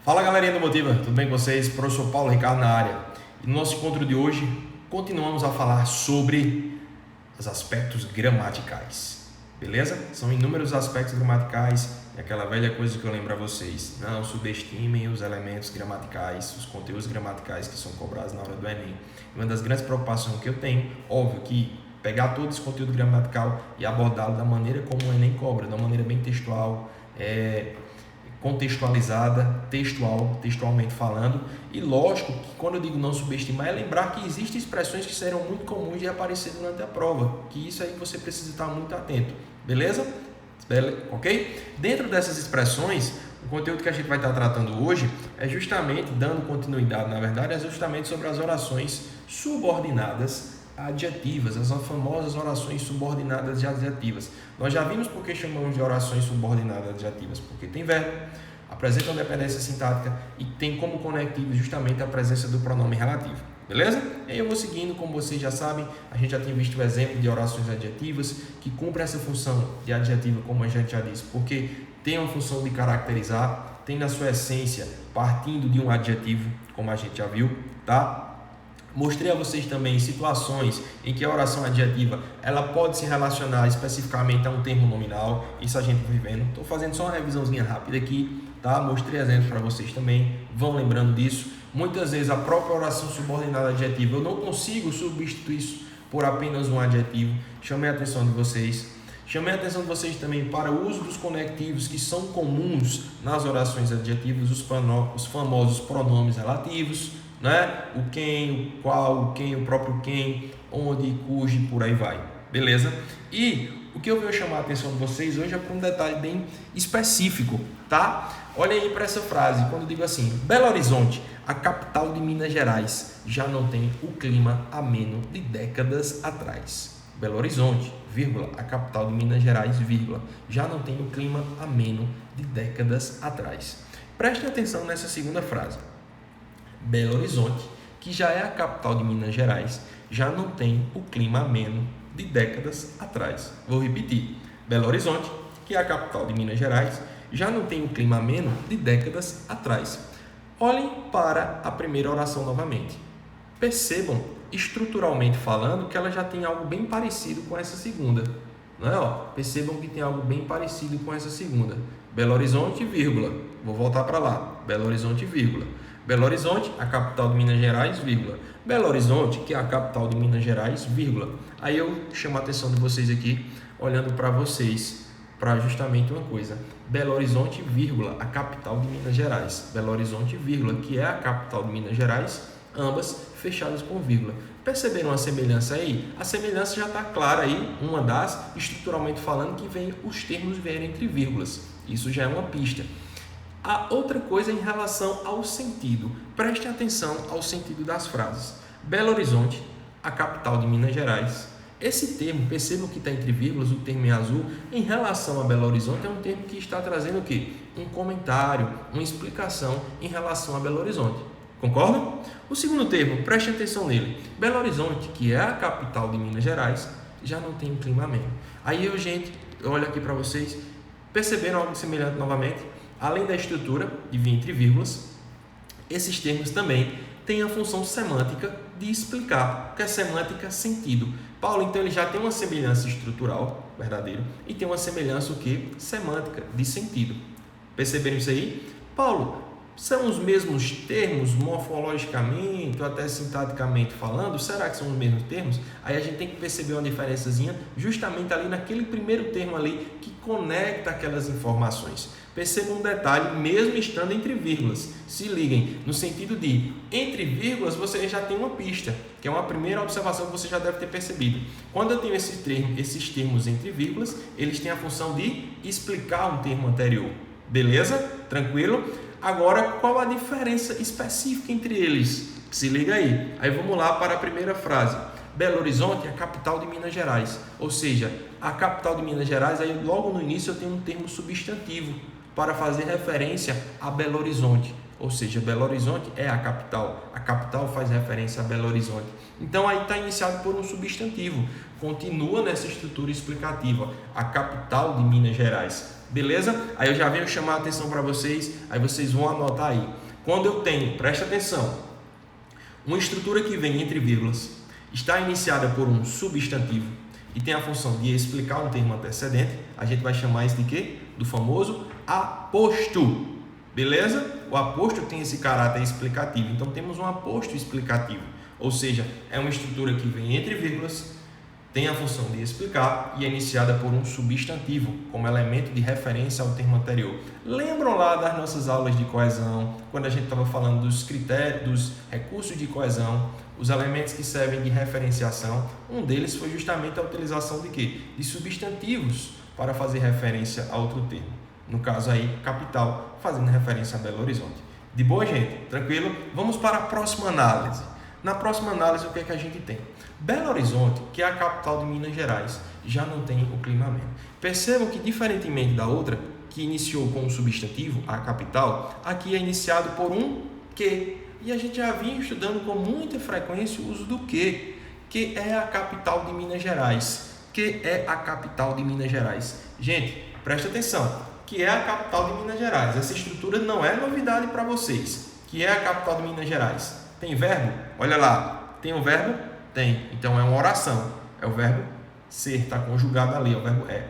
Fala galerinha do Motiva, tudo bem com vocês? Professor Paulo Ricardo na área. E no nosso encontro de hoje, continuamos a falar sobre os aspectos gramaticais, beleza? São inúmeros aspectos gramaticais, é aquela velha coisa que eu lembro a vocês: não subestimem os elementos gramaticais, os conteúdos gramaticais que são cobrados na hora do Enem. Uma das grandes preocupações que eu tenho, óbvio que pegar todo esse conteúdo gramatical e abordá-lo da maneira como o Enem cobra, da maneira bem textual, contextualizada, textualmente falando. E lógico que quando eu digo não subestimar, é lembrar que existem expressões que serão muito comuns de aparecer durante a prova, que isso aí você precisa estar muito atento, beleza? Ok? Dentro dessas expressões, o conteúdo que a gente vai estar tratando hoje é justamente, dando continuidade, na verdade, é justamente sobre as orações subordinadas adjetivas, as famosas orações subordinadas de adjetivas. Nós já vimos por que chamamos de orações subordinadas adjetivas, porque tem verbo, apresentam dependência sintática e tem como conectivo justamente a presença do pronome relativo, beleza? E eu vou seguindo, como vocês já sabem, a gente já tem visto o exemplo de orações adjetivas que cumprem essa função de adjetiva, como a gente já disse, porque tem uma função de caracterizar, tem na sua essência partindo de um adjetivo, como a gente já viu, tá? Mostrei a vocês também situações em que a oração adjetiva ela pode se relacionar especificamente a um termo nominal. Isso a gente vai vendo. Estou fazendo só uma revisãozinha rápida aqui, tá? Mostrei exemplos para vocês também. Vão lembrando disso. Muitas vezes a própria oração subordinada adjetiva eu não consigo substituir isso por apenas um adjetivo. Chamei a atenção de vocês. Chamei a atenção de vocês também para o uso dos conectivos que são comuns nas orações adjetivas, os famosos pronomes relativos, né? O quem, o qual, o quem, o próprio quem, onde, cujo, por aí vai, beleza? E o que eu venho chamar a atenção de vocês hoje é para um detalhe bem específico, tá? Olha aí para essa frase, quando eu digo assim: Belo Horizonte, a capital de Minas Gerais, já não tem o clima ameno de décadas atrás. Belo Horizonte, vírgula, a capital de Minas Gerais, vírgula, já não tem o clima ameno de décadas atrás. Preste atenção nessa segunda frase. Belo Horizonte, que já é a capital de Minas Gerais, já não tem o clima ameno de décadas atrás. Vou repetir. Belo Horizonte, que é a capital de Minas Gerais, já não tem o clima ameno de décadas atrás. Olhem para a primeira oração novamente. Percebam, estruturalmente falando, que ela já tem algo bem parecido com essa segunda. Não é? Percebam que tem algo bem parecido com essa segunda. Belo Horizonte, vírgula. Vou voltar para lá. Belo Horizonte, vírgula. Belo Horizonte, a capital de Minas Gerais, vírgula. Belo Horizonte, que é a capital de Minas Gerais, vírgula. Aí eu chamo a atenção de vocês aqui, olhando para vocês, para justamente uma coisa. Belo Horizonte, vírgula, a capital de Minas Gerais. Belo Horizonte, vírgula, que é a capital de Minas Gerais, ambas fechadas com vírgula. Perceberam a semelhança aí? A semelhança já está clara aí, uma das, estruturalmente falando, que vem os termos vierem entre vírgulas. Isso já é uma pista. A outra coisa em relação ao sentido. Prestem atenção ao sentido das frases. Belo Horizonte, a capital de Minas Gerais. Esse termo, percebam que está entre vírgulas, o termo em azul, em relação a Belo Horizonte, é um termo que está trazendo o quê? Um comentário, uma explicação em relação a Belo Horizonte. Concordam? O segundo termo, prestem atenção nele. Belo Horizonte, que é a capital de Minas Gerais, já não tem um clima ameno. Aí eu olho aqui para vocês, perceberam algo semelhante novamente? Além da estrutura de vir entre vírgulas, esses termos também têm a função semântica de explicar, porque é semântica sentido. Paulo, então, ele já tem uma semelhança estrutural, verdadeiro, e tem uma semelhança o quê? Semântica, de sentido. Perceberam isso aí? Paulo, são os mesmos termos morfologicamente ou até sintaticamente falando? Será que são os mesmos termos? Aí a gente tem que perceber uma diferençazinha justamente ali naquele primeiro termo ali que conecta aquelas informações. Percebam um detalhe, mesmo estando entre vírgulas. Se liguem, no sentido de entre vírgulas você já tem uma pista, que é uma primeira observação que você já deve ter percebido. Quando eu tenho esses termos entre vírgulas, eles têm a função de explicar um termo anterior. Beleza? Tranquilo? Agora, qual a diferença específica entre eles? Se liga aí. Aí vamos lá para a primeira frase. Belo Horizonte é a capital de Minas Gerais. Ou seja, a capital de Minas Gerais, aí logo no início eu tenho um termo substantivo para fazer referência a Belo Horizonte. ou seja, Belo Horizonte é a capital faz referência a Belo Horizonte. Então aí está iniciado por um substantivo, continua nessa estrutura explicativa, a capital de Minas Gerais, beleza? Aí eu já venho chamar a atenção para vocês, aí vocês vão anotar aí. Quando eu tenho, presta atenção, uma estrutura que vem entre vírgulas, está iniciada por um substantivo e tem a função de explicar um termo antecedente, a gente vai chamar isso de quê? Do famoso aposto, beleza? O aposto tem esse caráter explicativo, então temos um aposto explicativo, ou seja, é uma estrutura que vem entre vírgulas, tem a função de explicar e é iniciada por um substantivo como elemento de referência ao termo anterior. Lembram lá das nossas aulas de coesão, quando a gente estava falando dos critérios, dos recursos de coesão, os elementos que servem de referenciação? Um deles foi justamente a utilização de quê? De substantivos para fazer referência a outro termo. No caso aí, capital, fazendo referência a Belo Horizonte. De boa, gente? Tranquilo? Vamos para a próxima análise. Na próxima análise, o que é que a gente tem? Belo Horizonte, que é a capital de Minas Gerais, já não tem o clima ameno. Percebam que, diferentemente da outra, que iniciou com um substantivo, a capital, aqui é iniciado por um que. E a gente já vinha estudando com muita frequência o uso do que é a capital de Minas Gerais. Que é a capital de Minas Gerais. Gente, presta atenção, que é a capital de Minas Gerais. Essa estrutura não é novidade para vocês. Que é a capital de Minas Gerais. Tem verbo? Olha lá. Tem um verbo? Tem. Então é uma oração. É o verbo ser, está conjugado ali, é o verbo é.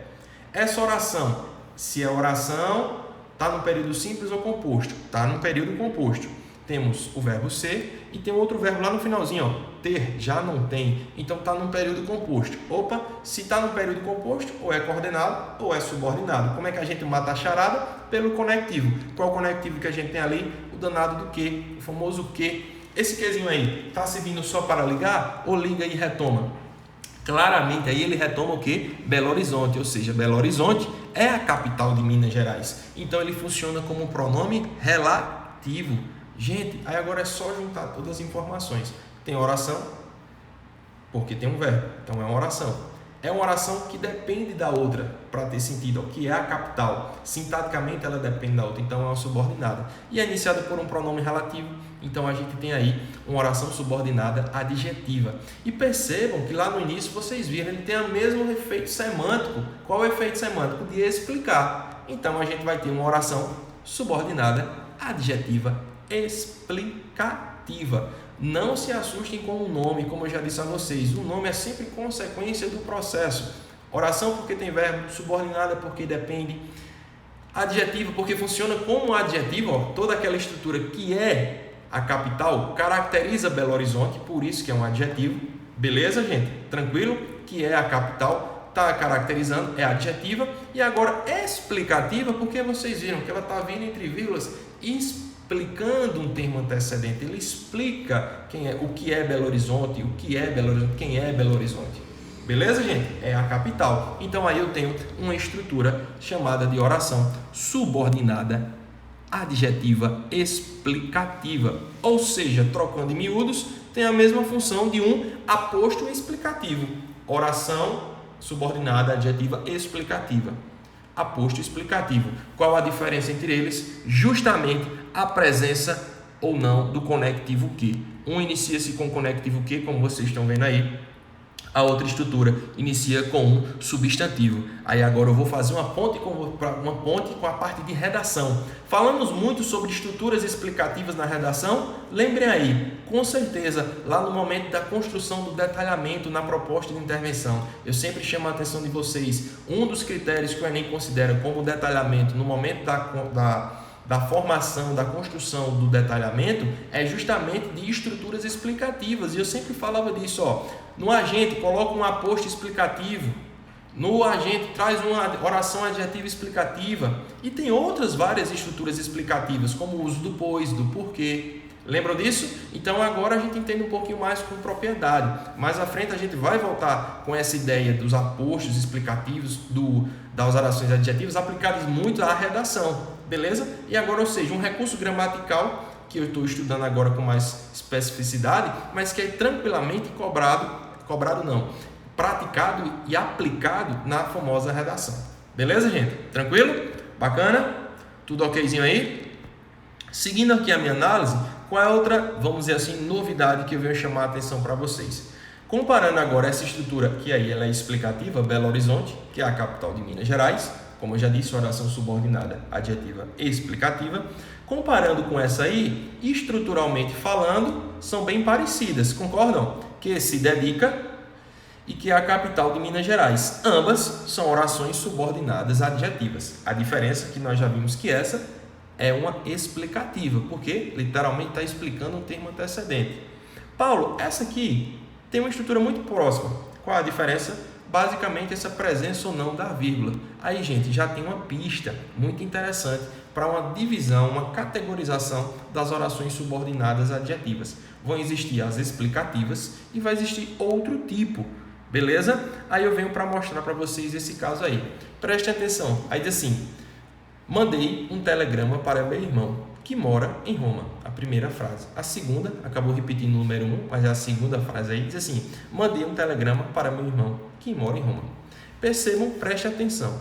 Essa oração, se é oração, está no período simples ou composto? Está no período composto. Temos o verbo ser e tem outro verbo lá no finalzinho, ó, ter, já não tem, então está num período composto. Opa, se está no período composto, ou é coordenado ou é subordinado. Como é que a gente mata a charada? Pelo conectivo. Qual o conectivo que a gente tem ali? O danado do que, o famoso que. Esse quezinho aí, está servindo só para ligar ou liga e retoma? Claramente aí ele retoma o que? Belo Horizonte, ou seja, Belo Horizonte é a capital de Minas Gerais. Então ele funciona como pronome relativo. Gente, aí agora é só juntar todas as informações. Tem oração, porque tem um verbo, então é uma oração. É uma oração que depende da outra para ter sentido, ó, que é a capital. Sintaticamente ela depende da outra, então é uma subordinada. E é iniciada por um pronome relativo, então a gente tem aí uma oração subordinada adjetiva. E percebam que lá no início vocês viram, ele tem o mesmo efeito semântico. Qual é o efeito semântico? De explicar. Então a gente vai ter uma oração subordinada adjetiva explicativa. Não se assustem com o nome, como eu já disse a vocês. O nome é sempre consequência do processo. Oração porque tem verbo, subordinada porque depende, adjetiva porque funciona como adjetivo. Ó, toda aquela estrutura que é a capital caracteriza Belo Horizonte, por isso que é um adjetivo. Beleza, gente? Tranquilo? Que é a capital, está caracterizando, é adjetiva. E agora explicativa porque vocês viram que ela está vindo entre vírgulas explicando um termo antecedente. Ele explica o que é Belo Horizonte, o que é Belo Horizonte, quem é Belo Horizonte. Beleza, gente? É a capital. Então aí eu tenho uma estrutura chamada de oração subordinada adjetiva explicativa. Ou seja, trocando em miúdos, tem a mesma função de um aposto explicativo. Oração subordinada adjetiva explicativa. Aposto explicativo. Qual a diferença entre eles? Justamente a presença ou não do conectivo que. Um inicia-se com o conectivo que, como vocês estão vendo aí. A outra estrutura inicia com um substantivo. Aí agora eu vou fazer uma ponte com a parte de redação. Falamos muito sobre estruturas explicativas na redação. Lembrem aí, com certeza, lá no momento da construção do detalhamento na proposta de intervenção, eu sempre chamo a atenção de vocês. Um dos critérios que o Enem considera como detalhamento no momento da formação, da construção do detalhamento, é justamente de estruturas explicativas. E eu sempre falava disso, ó. No agente, coloca um aposto explicativo. No agente, traz uma oração adjetiva explicativa. E tem outras várias estruturas explicativas, como o uso do pois, do porquê. Lembram disso? Então agora a gente entende um pouquinho mais com propriedade. Mais à frente a gente vai voltar com essa ideia dos apostos explicativos, das orações adjetivas aplicadas muito à redação. Beleza? E agora, ou seja, um recurso gramatical que eu estou estudando agora com mais especificidade, mas que é tranquilamente praticado e aplicado na famosa redação. Beleza, gente? Tranquilo? Bacana? Tudo okzinho aí? Seguindo aqui a minha análise, qual é a outra, vamos dizer assim, novidade que eu venho chamar a atenção para vocês? Comparando agora essa estrutura, que aí ela é explicativa, Belo Horizonte, que é a capital de Minas Gerais, como eu já disse, oração subordinada, adjetiva explicativa. Comparando com essa aí, estruturalmente falando, são bem parecidas, concordam? Que se dedica e que é a capital de Minas Gerais. Ambas são orações subordinadas adjetivas. A diferença é que nós já vimos que essa é uma explicativa, porque literalmente está explicando um termo antecedente. Paulo, essa aqui tem uma estrutura muito próxima. Qual a diferença? Basicamente essa presença ou não da vírgula. Aí, gente, já tem uma pista muito interessante para uma divisão, uma categorização das orações subordinadas adjetivas. Vão existir as explicativas e vai existir outro tipo, beleza? Aí eu venho para mostrar para vocês esse caso aí. Prestem atenção. Aí diz assim: mandei um telegrama para meu irmão que mora em Roma. A primeira frase. A segunda, acabou repetindo o número 1, mas a segunda frase aí diz assim: mandei um telegrama para meu irmão que mora em Roma. Percebam, preste atenção.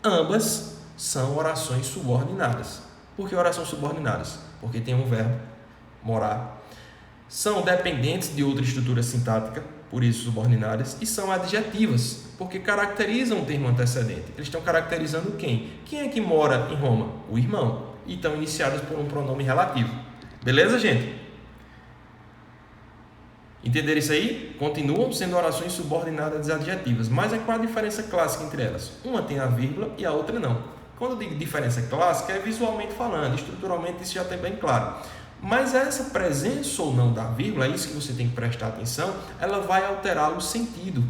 Ambas são orações subordinadas. Por que orações subordinadas? Porque tem um verbo, morar. São dependentes de outra estrutura sintática, por isso subordinadas, e são adjetivas, porque caracterizam o termo antecedente. Eles estão caracterizando quem? Quem é que mora em Roma? O irmão. E estão iniciados por um pronome relativo. Beleza, gente? Entenderam isso aí? Continuam sendo orações subordinadas adjetivas, mas qual a diferença clássica entre elas? Uma tem a vírgula e a outra não. Quando eu digo diferença clássica, é visualmente falando, estruturalmente isso já está bem claro. Mas essa presença ou não da vírgula, é isso que você tem que prestar atenção, ela vai alterar o sentido,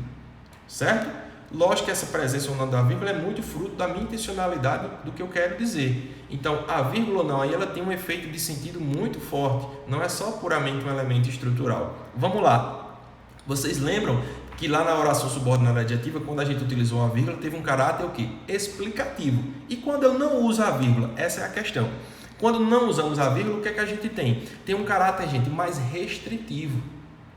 certo? Lógico que essa presença ou não da vírgula é muito fruto da minha intencionalidade do que eu quero dizer. Então, a vírgula ou não, aí ela tem um efeito de sentido muito forte, não é só puramente um elemento estrutural. Vamos lá. Vocês lembram que lá na oração subordinada adjetiva, quando a gente utilizou a vírgula, teve um caráter o quê? Explicativo. E quando eu não uso a vírgula, essa é a questão. Quando não usamos a vírgula, o que é que a gente tem? Tem um caráter, gente, mais restritivo.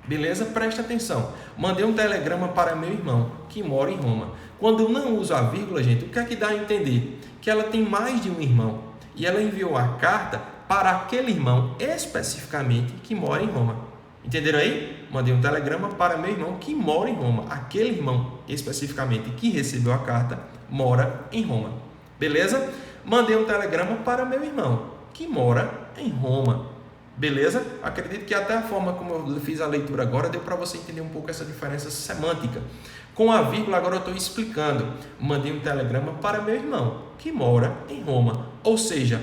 Beleza? Presta atenção. Mandei um telegrama para meu irmão, que mora em Roma. Quando eu não uso a vírgula, gente, o que é que dá a entender? Que ela tem mais de um irmão. E ela enviou a carta para aquele irmão, especificamente, que mora em Roma. Entenderam aí? Mandei um telegrama para meu irmão, que mora em Roma. Aquele irmão, especificamente, que recebeu a carta, mora em Roma. Beleza? Mandei um telegrama para meu irmão, que mora em Roma. Beleza? Acredito que até a forma como eu fiz a leitura agora deu para você entender um pouco essa diferença semântica. Com a vírgula agora eu estou explicando. Mandei um telegrama para meu irmão, que mora em Roma. Ou seja,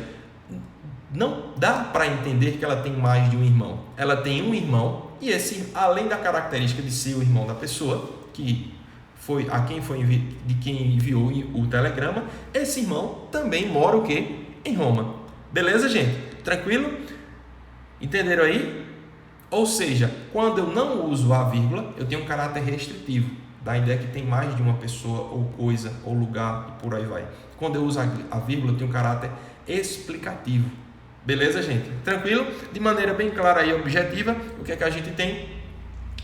não dá para entender que ela tem mais de um irmão. Ela tem um irmão e esse, além da característica de ser o irmão da pessoa, que foi a quem foi de quem enviou o telegrama, esse irmão também mora o quê? Em Roma. Beleza, gente? Tranquilo? Entenderam aí? Ou seja, quando eu não uso a vírgula, eu tenho um caráter restritivo. Dá a ideia que tem mais de uma pessoa, ou coisa, ou lugar, e por aí vai. Quando eu uso a vírgula, eu tenho um caráter explicativo. Beleza, gente? Tranquilo? De maneira bem clara e objetiva, o que é que a gente tem?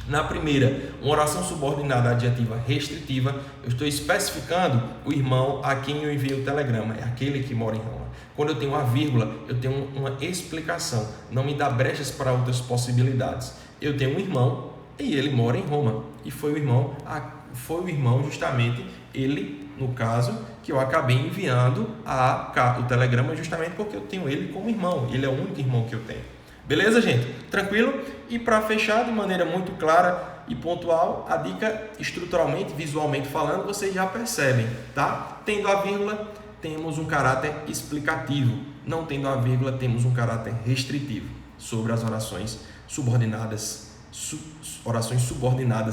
Na primeira, uma oração subordinada adjetiva restritiva, eu estou especificando o irmão a quem eu enviei o telegrama, é aquele que mora em Roma. Quando eu tenho a vírgula, eu tenho uma explicação, não me dá brechas para outras possibilidades. Eu tenho um irmão e ele mora em Roma. E foi o irmão justamente, ele, no caso, que eu acabei enviando o telegrama justamente porque eu tenho ele como irmão. Ele é o único irmão que eu tenho. Beleza, gente? Tranquilo? E para fechar de maneira muito clara e pontual, a dica estruturalmente, visualmente falando, vocês já percebem, tá? Tendo a vírgula, temos um caráter explicativo. Não tendo a vírgula, temos um caráter restritivo sobre as orações subordinadas,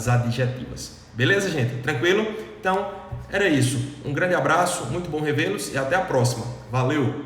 adjetivas. Beleza, gente? Tranquilo? Então, era isso. Um grande abraço, muito bom revê-los e até a próxima. Valeu!